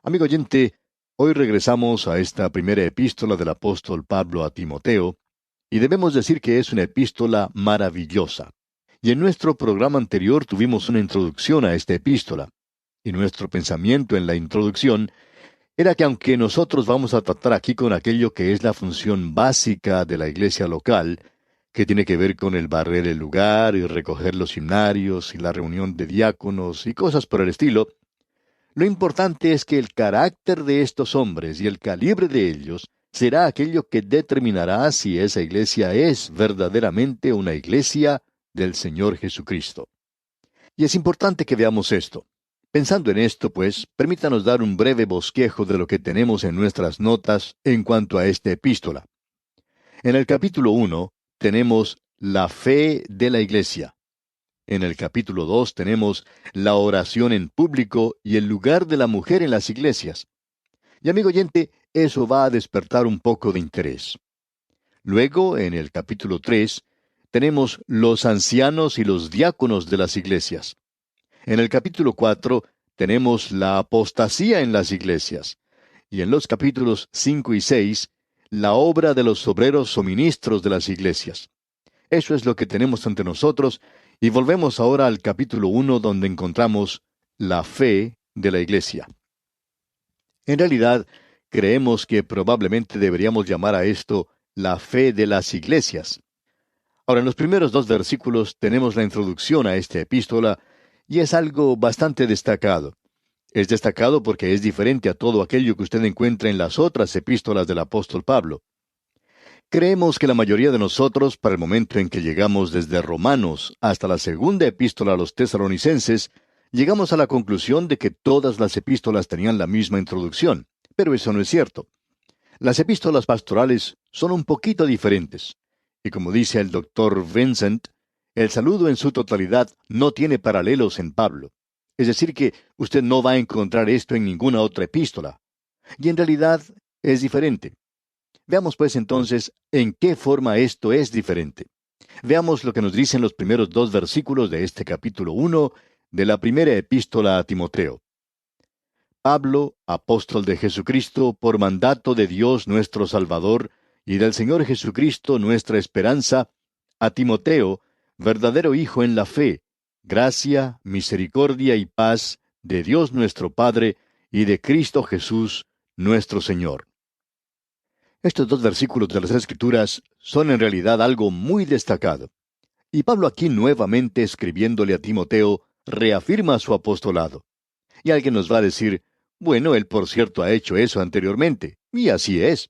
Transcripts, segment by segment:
Amigo oyente, hoy regresamos a esta primera epístola del apóstol Pablo a Timoteo, y debemos decir que es una epístola maravillosa. Y en nuestro programa anterior tuvimos una introducción a esta epístola, y nuestro pensamiento en la introducción era que aunque nosotros vamos a tratar aquí con aquello que es la función básica de la iglesia local, que tiene que ver con el barrer el lugar y recoger los himnarios y la reunión de diáconos y cosas por el estilo, lo importante es que el carácter de estos hombres y el calibre de ellos será aquello que determinará si esa iglesia es verdaderamente una iglesia del Señor Jesucristo. Y es importante que veamos esto. Pensando en esto, pues, permítanos dar un breve bosquejo de lo que tenemos en nuestras notas en cuanto a esta epístola. En el capítulo 1 tenemos la fe de la iglesia. En el capítulo 2 tenemos la oración en público y el lugar de la mujer en las iglesias. Y amigo oyente, eso va a despertar un poco de interés. Luego, en el capítulo 3, tenemos los ancianos y los diáconos de las iglesias. En el capítulo 4 tenemos la apostasía en las iglesias. Y en los capítulos 5 y 6, la obra de los obreros o ministros de las iglesias. Eso es lo que tenemos ante nosotros, y volvemos ahora al capítulo 1 donde encontramos la fe de la iglesia. En realidad, creemos que probablemente deberíamos llamar a esto la fe de las iglesias. Ahora, en los primeros dos versículos tenemos la introducción a esta epístola, y es algo bastante destacado. Es destacado porque es diferente a todo aquello que usted encuentra en las otras epístolas del apóstol Pablo. Creemos que la mayoría de nosotros, para el momento en que llegamos desde Romanos hasta la segunda epístola a los tesalonicenses, llegamos a la conclusión de que todas las epístolas tenían la misma introducción, pero eso no es cierto. Las epístolas pastorales son un poquito diferentes, y como dice el doctor Vincent, el saludo en su totalidad no tiene paralelos en Pablo. Es decir, que usted no va a encontrar esto en ninguna otra epístola. Y en realidad es diferente. Veamos pues entonces en qué forma esto es diferente. Veamos lo que nos dicen los primeros dos versículos de este capítulo 1 de la primera epístola a Timoteo. Pablo, apóstol de Jesucristo, por mandato de Dios nuestro Salvador, y del Señor Jesucristo nuestra esperanza, a Timoteo, verdadero hijo en la fe, gracia, misericordia y paz de Dios nuestro Padre y de Cristo Jesús nuestro Señor. Estos dos versículos de las Escrituras son en realidad algo muy destacado. Y Pablo aquí nuevamente escribiéndole a Timoteo, reafirma su apostolado. Y alguien nos va a decir, bueno, él por cierto ha hecho eso anteriormente. Y así es.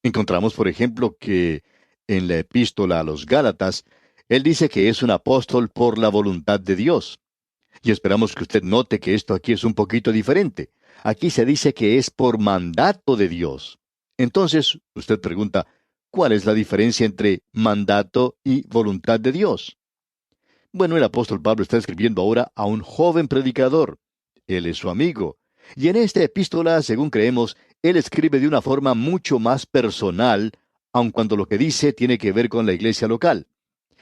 Encontramos, por ejemplo, que en la epístola a los Gálatas, él dice que es un apóstol por la voluntad de Dios. Y esperamos que usted note que esto aquí es un poquito diferente. Aquí se dice que es por mandato de Dios. Entonces, usted pregunta, ¿cuál es la diferencia entre mandato y voluntad de Dios? Bueno, el apóstol Pablo está escribiendo ahora a un joven predicador. Él es su amigo. Y en esta epístola, según creemos, él escribe de una forma mucho más personal, aun cuando lo que dice tiene que ver con la iglesia local.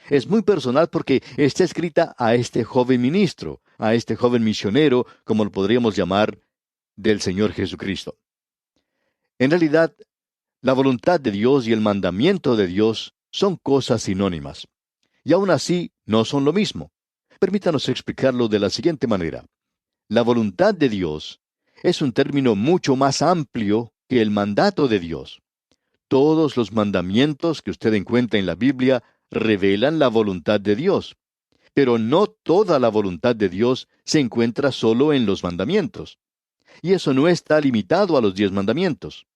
Es muy personal porque está escrita a este joven ministro, a este joven misionero, como lo podríamos llamar, del Señor Jesucristo. En realidad, la voluntad de Dios y el mandamiento de Dios son cosas sinónimas. Y aún así, no son lo mismo. Permítanos explicarlo de la siguiente manera. La voluntad de Dios es un término mucho más amplio que el mandato de Dios. Todos los mandamientos que usted encuentra en la Biblia revelan la voluntad de Dios. Pero no toda la voluntad de Dios se encuentra solo en los mandamientos. Y eso no está limitado a los 10 mandamientos.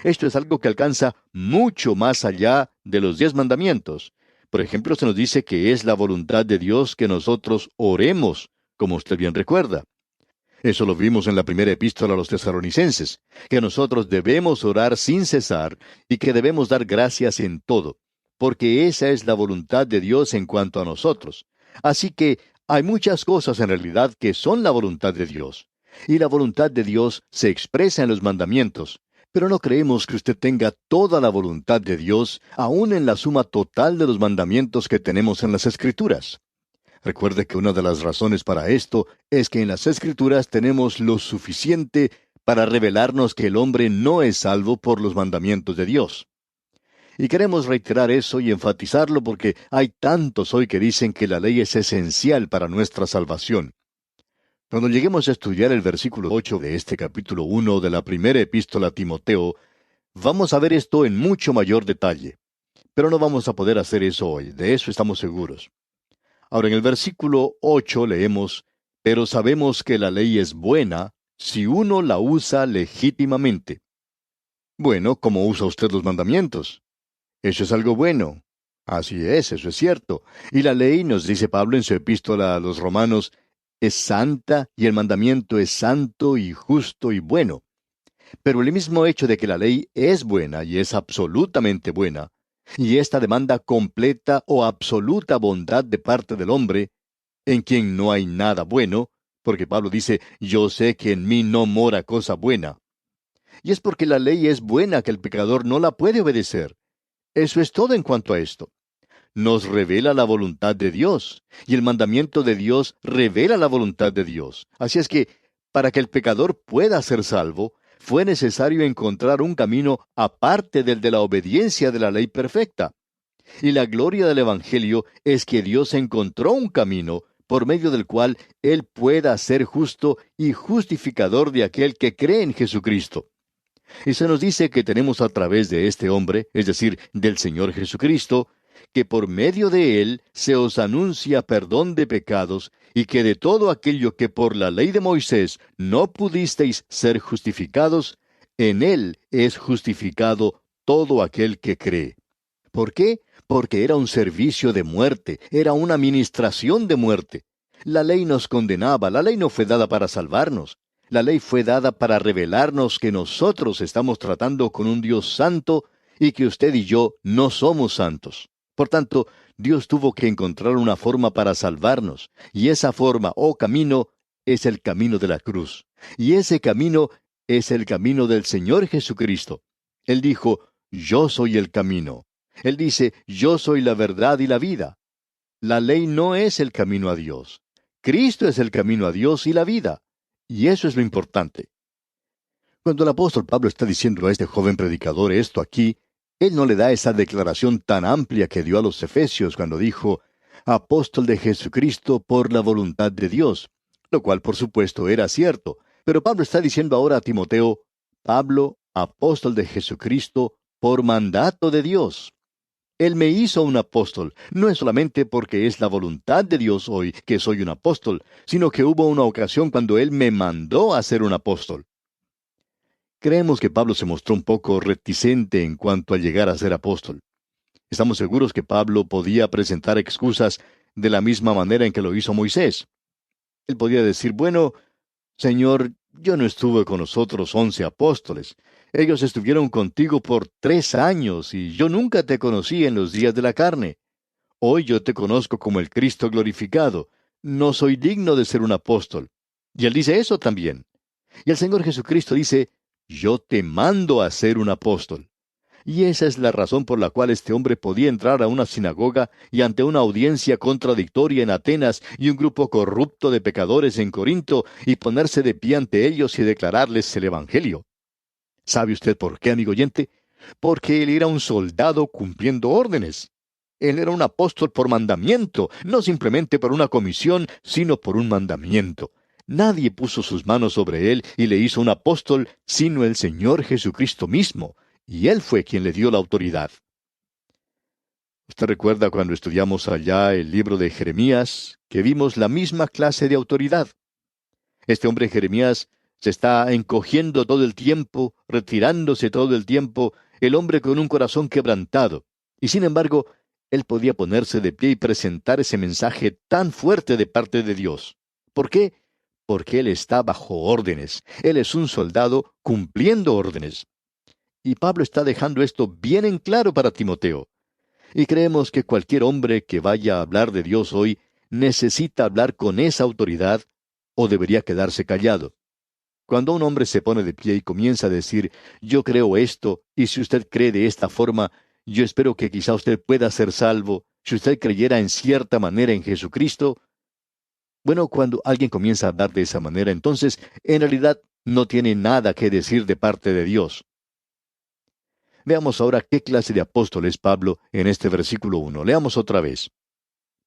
Esto es algo que alcanza mucho más allá de los 10 mandamientos. Por ejemplo, se nos dice que es la voluntad de Dios que nosotros oremos, como usted bien recuerda. Eso lo vimos en la primera epístola a los tesalonicenses, que nosotros debemos orar sin cesar y que debemos dar gracias en todo, porque esa es la voluntad de Dios en cuanto a nosotros. Así que hay muchas cosas en realidad que son la voluntad de Dios, y la voluntad de Dios se expresa en los mandamientos, pero no creemos que usted tenga toda la voluntad de Dios, aún en la suma total de los mandamientos que tenemos en las Escrituras. Recuerde que una de las razones para esto es que en las Escrituras tenemos lo suficiente para revelarnos que el hombre no es salvo por los mandamientos de Dios. Y queremos reiterar eso y enfatizarlo porque hay tantos hoy que dicen que la ley es esencial para nuestra salvación. Cuando lleguemos a estudiar el versículo 8 de este capítulo 1 de la primera epístola a Timoteo, vamos a ver esto en mucho mayor detalle. Pero no vamos a poder hacer eso hoy, de eso estamos seguros. Ahora, en el versículo 8 leemos, pero sabemos que la ley es buena si uno la usa legítimamente. Bueno, ¿cómo usa usted los mandamientos? Eso es algo bueno. Así es, eso es cierto. Y la ley, nos dice Pablo en su epístola a los Romanos, es santa y el mandamiento es santo y justo y bueno. Pero el mismo hecho de que la ley es buena y es absolutamente buena, y esta demanda completa o absoluta bondad de parte del hombre, en quien no hay nada bueno, porque Pablo dice, yo sé que en mí no mora cosa buena. Y es porque la ley es buena que el pecador no la puede obedecer. Eso es todo en cuanto a esto. Nos revela la voluntad de Dios, y el mandamiento de Dios revela la voluntad de Dios. Así es que, para que el pecador pueda ser salvo, fue necesario encontrar un camino aparte del de la obediencia de la ley perfecta. Y la gloria del Evangelio es que Dios encontró un camino por medio del cual Él pueda ser justo y justificador de aquel que cree en Jesucristo. Y se nos dice que tenemos a través de este hombre, es decir, del Señor Jesucristo, que por medio de él se os anuncia perdón de pecados, y que de todo aquello que por la ley de Moisés no pudisteis ser justificados, en él es justificado todo aquel que cree. ¿Por qué? Porque era un servicio de muerte, era una ministración de muerte. La ley nos condenaba, la ley no fue dada para salvarnos. La ley fue dada para revelarnos que nosotros estamos tratando con un Dios santo y que usted y yo no somos santos. Por tanto, Dios tuvo que encontrar una forma para salvarnos, y esa forma o camino es el camino de la cruz. Y ese camino es el camino del Señor Jesucristo. Él dijo, yo soy el camino. Él dice, yo soy la verdad y la vida. La ley no es el camino a Dios. Cristo es el camino a Dios y la vida. Y eso es lo importante. Cuando el apóstol Pablo está diciendo a este joven predicador esto aquí, él no le da esa declaración tan amplia que dio a los Efesios cuando dijo, apóstol de Jesucristo por la voluntad de Dios, lo cual por supuesto era cierto. Pero Pablo está diciendo ahora a Timoteo, Pablo, apóstol de Jesucristo por mandato de Dios. Él me hizo un apóstol, no es solamente porque es la voluntad de Dios hoy que soy un apóstol, sino que hubo una ocasión cuando Él me mandó a ser un apóstol. Creemos que Pablo se mostró un poco reticente en cuanto a llegar a ser apóstol. Estamos seguros que Pablo podía presentar excusas de la misma manera en que lo hizo Moisés. Él podía decir, bueno, Señor, yo no estuve con los otros 11 apóstoles. Ellos estuvieron contigo por 3 años y yo nunca te conocí en los días de la carne. Hoy yo te conozco como el Cristo glorificado. No soy digno de ser un apóstol. Y él dice eso también. Y el Señor Jesucristo dice, yo te mando a ser un apóstol. Y esa es la razón por la cual este hombre podía entrar a una sinagoga y ante una audiencia contradictoria en Atenas y un grupo corrupto de pecadores en Corinto y ponerse de pie ante ellos y declararles el Evangelio. ¿Sabe usted por qué, amigo oyente? Porque él era un soldado cumpliendo órdenes. Él era un apóstol por mandamiento, no simplemente por una comisión, sino por un mandamiento. Nadie puso sus manos sobre él y le hizo un apóstol, sino el Señor Jesucristo mismo, y él fue quien le dio la autoridad. ¿Usted recuerda cuando estudiamos allá el libro de Jeremías, que vimos la misma clase de autoridad? Este hombre Jeremías se está encogiendo todo el tiempo, retirándose todo el tiempo, el hombre con un corazón quebrantado. Y sin embargo, él podía ponerse de pie y presentar ese mensaje tan fuerte de parte de Dios. ¿Por qué? Porque él está bajo órdenes. Él es un soldado cumpliendo órdenes. Y Pablo está dejando esto bien en claro para Timoteo. Y creemos que cualquier hombre que vaya a hablar de Dios hoy necesita hablar con esa autoridad o debería quedarse callado. Cuando un hombre se pone de pie y comienza a decir, yo creo esto, y si usted cree de esta forma, yo espero que quizá usted pueda ser salvo, si usted creyera en cierta manera en Jesucristo. Bueno, cuando alguien comienza a hablar de esa manera, entonces, en realidad, no tiene nada que decir de parte de Dios. Veamos ahora qué clase de apóstol es Pablo en este versículo 1. Leamos otra vez.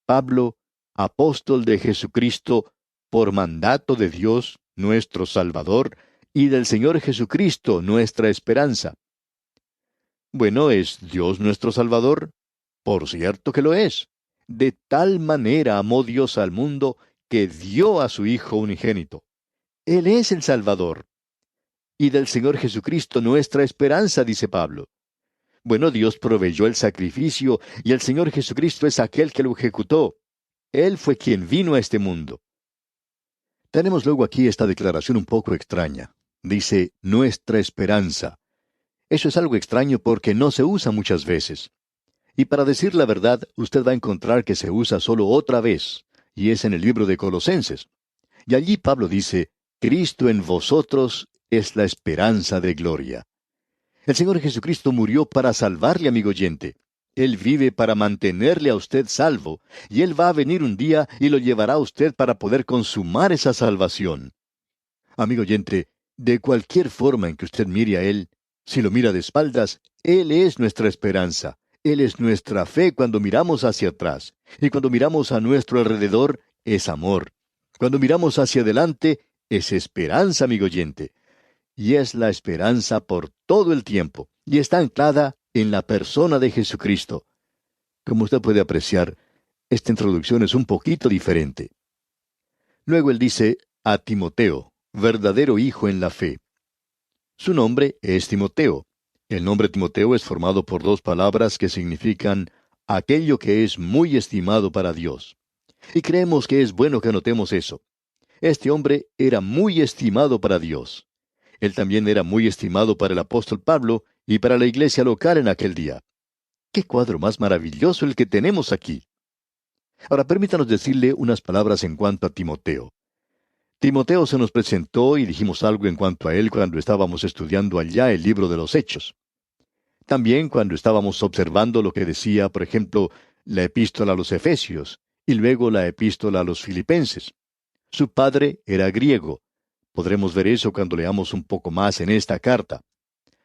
Pablo, apóstol de Jesucristo, por mandato de Dios, nuestro Salvador, y del Señor Jesucristo, nuestra esperanza. Bueno, ¿es Dios nuestro Salvador? Por cierto que lo es. De tal manera amó Dios al mundo que dio a su Hijo unigénito. Él es el Salvador. Y del Señor Jesucristo nuestra esperanza, dice Pablo. Bueno, Dios proveyó el sacrificio y el Señor Jesucristo es aquel que lo ejecutó. Él fue quien vino a este mundo. Tenemos luego aquí esta declaración un poco extraña. Dice, nuestra esperanza. Eso es algo extraño porque no se usa muchas veces. Y para decir la verdad, usted va a encontrar que se usa solo otra vez, y es en el libro de Colosenses. Y allí Pablo dice, Cristo en vosotros es la esperanza de gloria. El Señor Jesucristo murió para salvarle, amigo oyente. Él vive para mantenerle a usted salvo, y Él va a venir un día y lo llevará a usted para poder consumar esa salvación. Amigo oyente, de cualquier forma en que usted mire a Él, si lo mira de espaldas, Él es nuestra esperanza. Él es nuestra fe cuando miramos hacia atrás. Y cuando miramos a nuestro alrededor, es amor. Cuando miramos hacia adelante, es esperanza, amigo oyente. Y es la esperanza por todo el tiempo, y está anclada en la persona de Jesucristo. Como usted puede apreciar, esta introducción es un poquito diferente. Luego él dice, a Timoteo, verdadero hijo en la fe. Su nombre es Timoteo. El nombre Timoteo es formado por dos palabras que significan aquello que es muy estimado para Dios. Y creemos que es bueno que notemos eso. Este hombre era muy estimado para Dios. Él también era muy estimado para el apóstol Pablo y para la iglesia local en aquel día. ¡Qué cuadro más maravilloso el que tenemos aquí! Ahora permítanos decirle unas palabras en cuanto a Timoteo. Timoteo se nos presentó y dijimos algo en cuanto a él cuando estábamos estudiando allá el libro de los Hechos. También cuando estábamos observando lo que decía, por ejemplo, la epístola a los Efesios y luego la epístola a los Filipenses. Su padre era griego. Podremos ver eso cuando leamos un poco más en esta carta.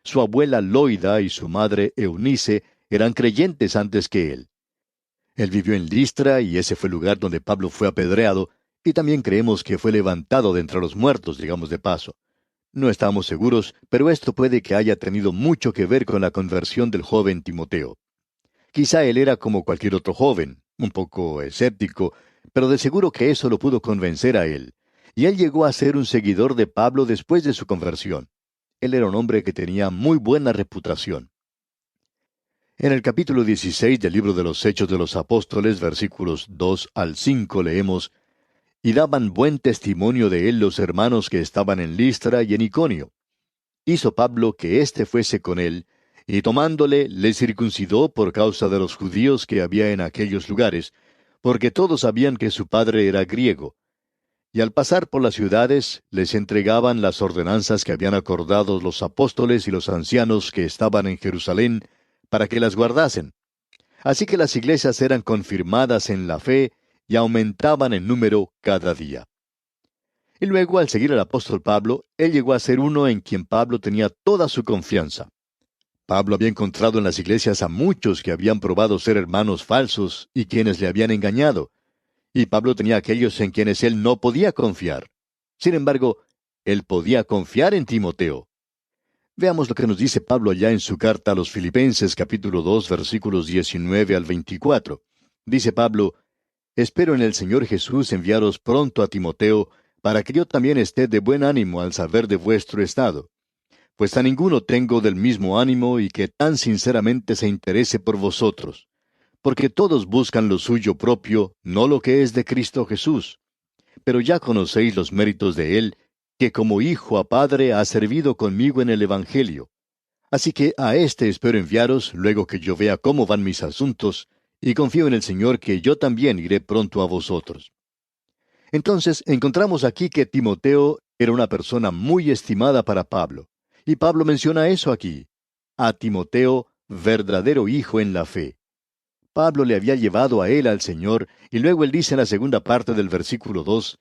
Su abuela Loida y su madre Eunice eran creyentes antes que él. Él vivió en Listra y ese fue el lugar donde Pablo fue apedreado, y también creemos que fue levantado de entre los muertos, digamos de paso. No estamos seguros, pero esto puede que haya tenido mucho que ver con la conversión del joven Timoteo. Quizá él era como cualquier otro joven, un poco escéptico, pero de seguro que eso lo pudo convencer a él. Y él llegó a ser un seguidor de Pablo después de su conversión. Él era un hombre que tenía muy buena reputación. En el capítulo 16 del libro de los Hechos de los Apóstoles, versículos 2 al 5, leemos, y daban buen testimonio de él los hermanos que estaban en Listra y en Iconio. Hizo Pablo que éste fuese con él, y tomándole le circuncidó por causa de los judíos que había en aquellos lugares, porque todos sabían que su padre era griego. Y al pasar por las ciudades, les entregaban las ordenanzas que habían acordado los apóstoles y los ancianos que estaban en Jerusalén, para que las guardasen. Así que las iglesias eran confirmadas en la fe y aumentaban en número cada día. Y luego, al seguir al apóstol Pablo, él llegó a ser uno en quien Pablo tenía toda su confianza. Pablo había encontrado en las iglesias a muchos que habían probado ser hermanos falsos y quienes le habían engañado. Y Pablo tenía aquellos en quienes él no podía confiar. Sin embargo, él podía confiar en Timoteo. Veamos lo que nos dice Pablo allá en su carta a los Filipenses capítulo 2 versículos 19 al 24. Dice Pablo, espero en el Señor Jesús enviaros pronto a Timoteo, para que yo también esté de buen ánimo al saber de vuestro estado. Pues a ninguno tengo del mismo ánimo y que tan sinceramente se interese por vosotros. Porque todos buscan lo suyo propio, no lo que es de Cristo Jesús. Pero ya conocéis los méritos de Él, que como hijo a padre ha servido conmigo en el Evangelio. Así que a éste espero enviaros luego que yo vea cómo van mis asuntos, y confío en el Señor que yo también iré pronto a vosotros. Entonces encontramos aquí que Timoteo era una persona muy estimada para Pablo. Y Pablo menciona eso aquí. A Timoteo, verdadero hijo en la fe. Pablo le había llevado a él al Señor, y luego él dice en la segunda parte del versículo 2,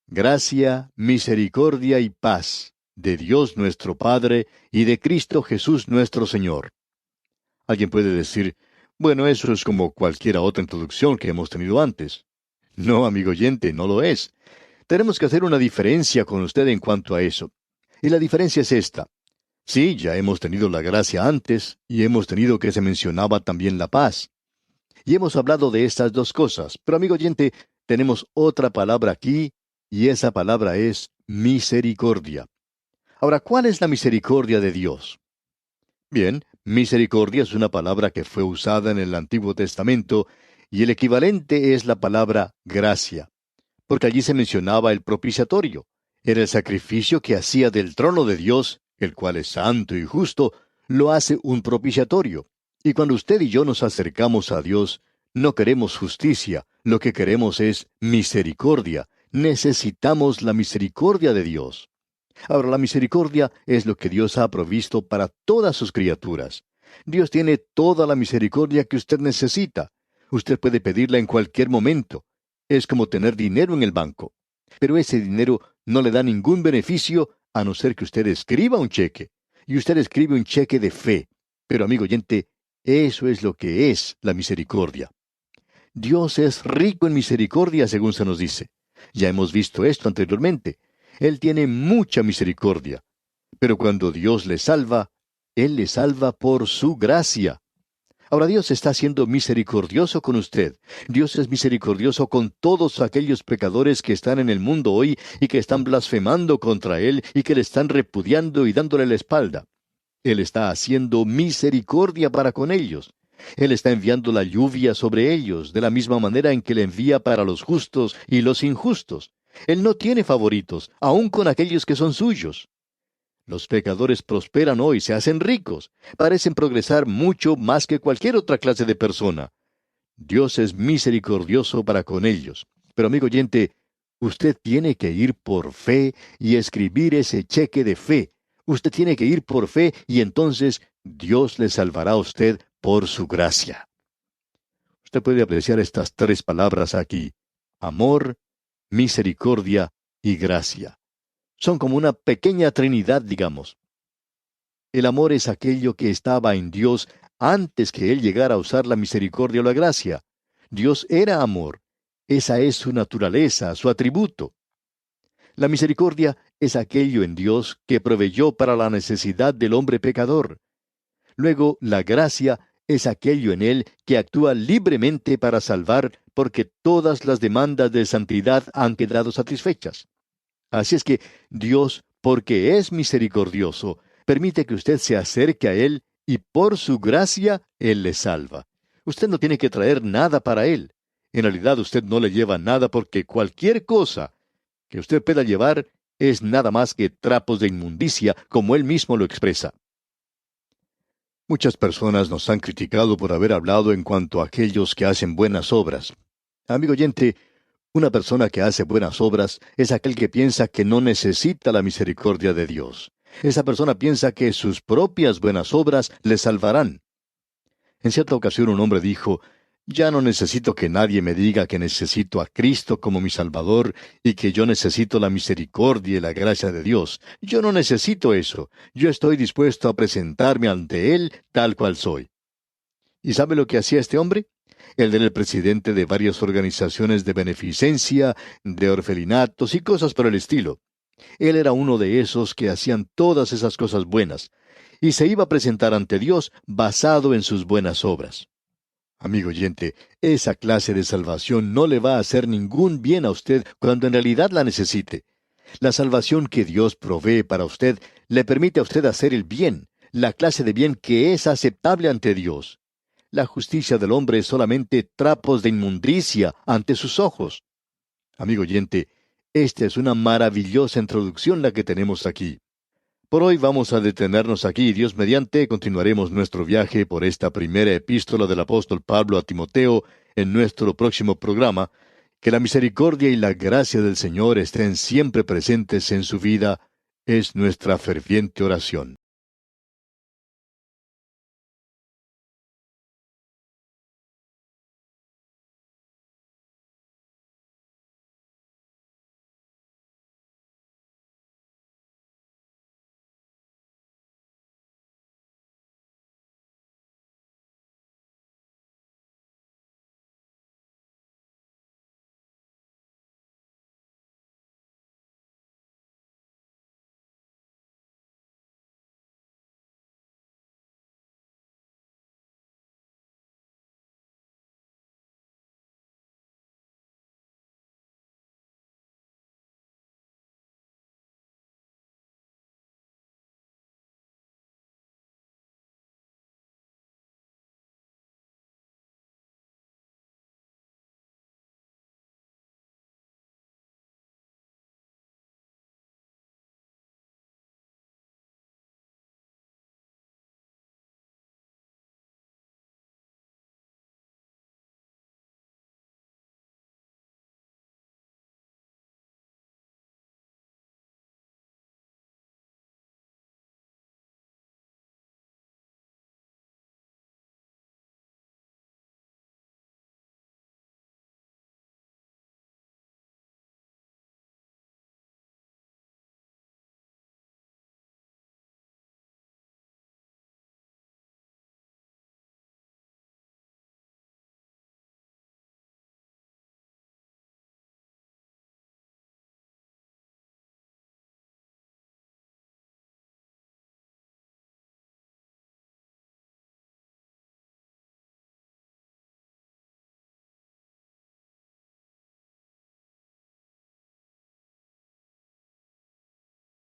gracia, misericordia y paz, de Dios nuestro Padre y de Cristo Jesús nuestro Señor. Alguien puede decir, bueno, eso es como cualquier otra introducción que hemos tenido antes. No, amigo oyente, no lo es. Tenemos que hacer una diferencia con usted en cuanto a eso. Y la diferencia es esta. Sí, ya hemos tenido la gracia antes, y hemos tenido que se mencionaba también la paz. Y hemos hablado de estas dos cosas, pero amigo oyente, tenemos otra palabra aquí, y esa palabra es misericordia. Ahora, ¿cuál es la misericordia de Dios? Bien, misericordia es una palabra que fue usada en el Antiguo Testamento, y el equivalente es la palabra gracia, porque allí se mencionaba el propiciatorio. Era el sacrificio que hacía del trono de Dios, el cual es santo y justo, lo hace un propiciatorio. Y cuando usted y yo nos acercamos a Dios, no queremos justicia, lo que queremos es misericordia. Necesitamos la misericordia de Dios. Ahora, la misericordia es lo que Dios ha provisto para todas sus criaturas. Dios tiene toda la misericordia que usted necesita. Usted puede pedirla en cualquier momento. Es como tener dinero en el banco. Pero ese dinero no le da ningún beneficio a no ser que usted escriba un cheque. Y usted escribe un cheque de fe. Pero, amigo oyente, eso es lo que es la misericordia. Dios es rico en misericordia, según se nos dice. Ya hemos visto esto anteriormente. Él tiene mucha misericordia. Pero cuando Dios le salva, Él le salva por su gracia. Ahora Dios está siendo misericordioso con usted. Dios es misericordioso con todos aquellos pecadores que están en el mundo hoy y que están blasfemando contra Él y que le están repudiando y dándole la espalda. Él está haciendo misericordia para con ellos. Él está enviando la lluvia sobre ellos, de la misma manera en que le envía para los justos y los injustos. Él no tiene favoritos, aun con aquellos que son suyos. Los pecadores prosperan hoy, se hacen ricos, parecen progresar mucho más que cualquier otra clase de persona. Dios es misericordioso para con ellos. Pero amigo oyente, usted tiene que ir por fe y escribir ese cheque de fe. Usted tiene que ir por fe y entonces Dios le salvará a usted por su gracia. Usted puede apreciar estas tres palabras aquí: amor, misericordia y gracia. Son como una pequeña trinidad, digamos. El amor es aquello que estaba en Dios antes que Él llegara a usar la misericordia o la gracia. Dios era amor. Esa es su naturaleza, su atributo. La misericordia es aquello en Dios que proveyó para la necesidad del hombre pecador. Luego, la gracia es aquello en Él que actúa libremente para salvar, porque todas las demandas de santidad han quedado satisfechas. Así es que Dios, porque es misericordioso, permite que usted se acerque a Él y por su gracia Él le salva. Usted no tiene que traer nada para Él. En realidad usted no le lleva nada porque cualquier cosa que usted pueda llevar es nada más que trapos de inmundicia, como Él mismo lo expresa. Muchas personas nos han criticado por haber hablado en cuanto a aquellos que hacen buenas obras. Amigo oyente, una persona que hace buenas obras es aquel que piensa que no necesita la misericordia de Dios. Esa persona piensa que sus propias buenas obras le salvarán. En cierta ocasión un hombre dijo, ya no necesito que nadie me diga que necesito a Cristo como mi Salvador y que yo necesito la misericordia y la gracia de Dios. Yo no necesito eso. Yo estoy dispuesto a presentarme ante Él tal cual soy. ¿Y sabe lo que hacía este hombre? Él era el presidente de varias organizaciones de beneficencia, de orfelinatos y cosas por el estilo. Él era uno de esos que hacían todas esas cosas buenas, y se iba a presentar ante Dios basado en sus buenas obras. Amigo oyente, esa clase de salvación no le va a hacer ningún bien a usted cuando en realidad la necesite. La salvación que Dios provee para usted le permite a usted hacer el bien, la clase de bien que es aceptable ante Dios. La justicia del hombre es solamente trapos de inmundicia ante sus ojos. Amigo oyente, esta es una maravillosa introducción la que tenemos aquí. Por hoy vamos a detenernos aquí y Dios mediante continuaremos nuestro viaje por esta primera epístola del apóstol Pablo a Timoteo en nuestro próximo programa. Que la misericordia y la gracia del Señor estén siempre presentes en su vida, es nuestra ferviente oración.